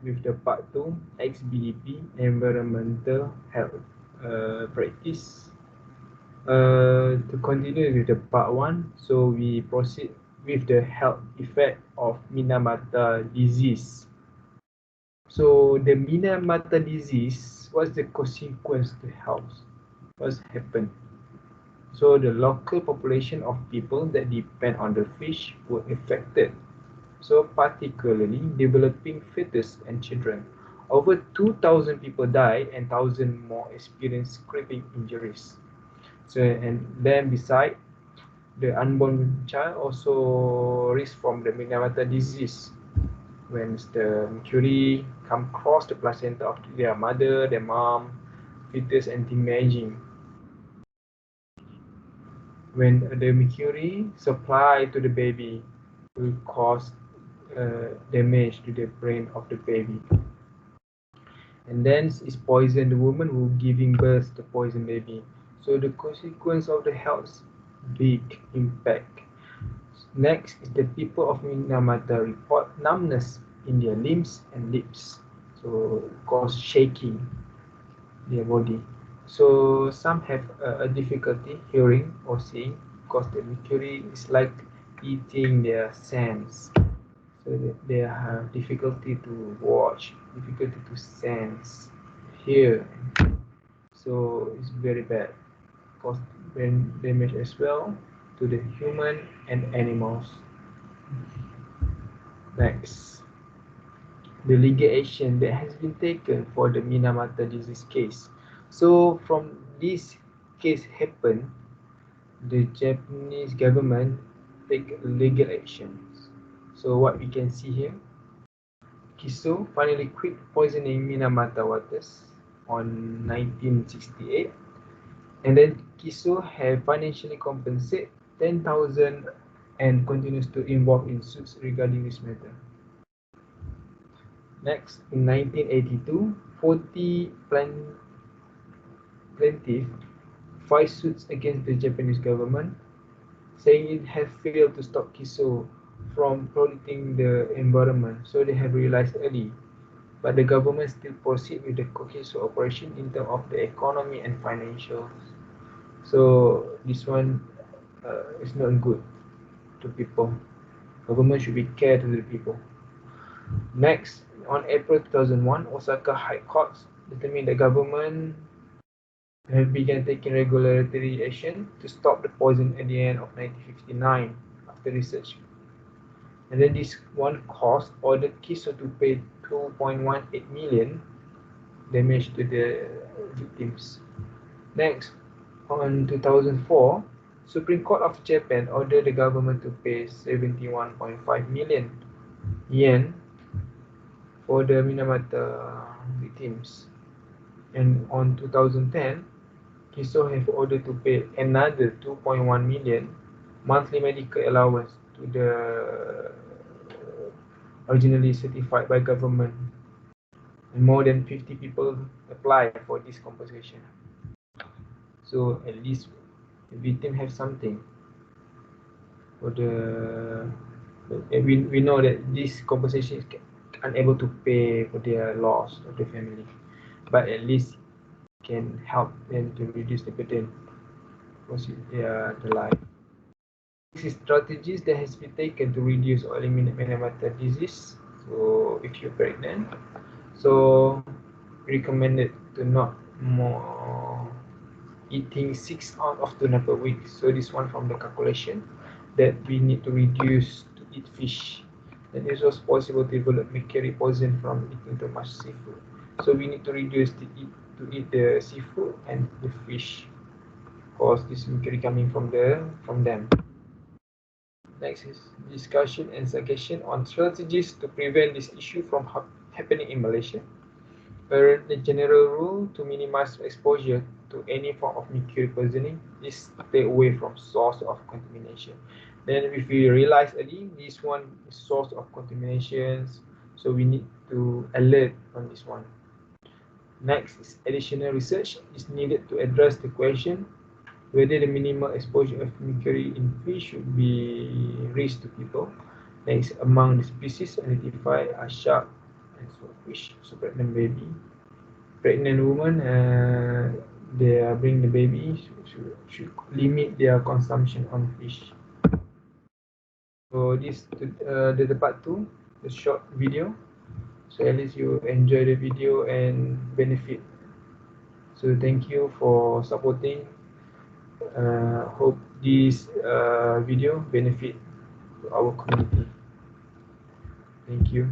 with the Part 2 XBEP Environmental Health Practice. To continue with the Part 1, so we proceed with the health effect of Minamata disease. So the Minamata disease, what's the consequence to health? What's happened? So the local population of people that depend on the fish were affected. So particularly developing fetus and children. Over 2,000 people died and 1,000 more experienced crippling injuries. So and then beside the unborn child also risk from the Minamata disease when the mercury come across the placenta of their mother, their mom, fetus and imaging. When the mercury supply to the baby will cause damage to the brain of the baby. And then is poison the woman who giving birth to poison baby. So the consequence of the health, big impact. Next is the people of Minamata report numbness in their limbs and lips. So cause shaking their body. So some have a difficulty hearing or seeing because the mercury is like eating their sense. So they have difficulty to watch, difficulty to sense, hear. So it's very bad, cause brain damage as well to the human and animals. Next, the legal action that has been taken for the Minamata disease case. So from this case happen, the Japanese government take legal actions. So what we can see here, Kiso finally quit poisoning Minamata waters on 1968, and then Kiso have financially compensated 10,000 and continues to involve in suits regarding this matter. Next, in 1982, 40 plaintiffs filed suits against the Japanese government, saying it has failed to stop Kiso from polluting the environment, so they have realized early. But the government still proceed with the Kiso operation in terms of the economy and financials. So this one is not good to people. Government should be care to the people. Next, on April 2001, Osaka High Court determined the government have begun taking regulatory action to stop the poison at the end of 1959 after research. And then this one cost ordered Kiso to pay 2.18 million damage to the victims. Next, on 2004, Supreme Court of Japan ordered the government to pay 71.5 million yen for the Minamata victims. And on 2010, Kiso have ordered to pay another 2.1 million monthly medical allowance to the originally certified by government. And more than 50 people apply for this compensation. So at least the victim have something for the we know that this compensation is unable to pay for their loss of the family, but at least can help them to reduce the burden for their life. This is strategies that has been taken to reduce or eliminate Minamata disease. So if you're pregnant, so recommended to not more eating 6 ounces of tuna per week. So this one from the calculation that we need to reduce to eat fish. And it was possible to develop mercury poison from eating too much seafood. So we need to reduce to eat the seafood and the fish, cause this mercury coming from them. Next is discussion and suggestion on strategies to prevent this issue from happening in Malaysia. The general rule to minimize exposure to any form of mercury poisoning is stay away from source of contamination. Then if we realize early this one is source of contaminations, so we need to alert on this one. Next is additional research is needed to address the question whether the minimal exposure of mercury in fish should be raised to people. Next, among the species identified are shark So fish, so pregnant baby, pregnant woman, they bring the baby should limit their consumption on fish. So this the part 2, the short video. So at least you enjoy the video and benefit. So thank you for supporting. Hope this video benefit to our community. Thank you.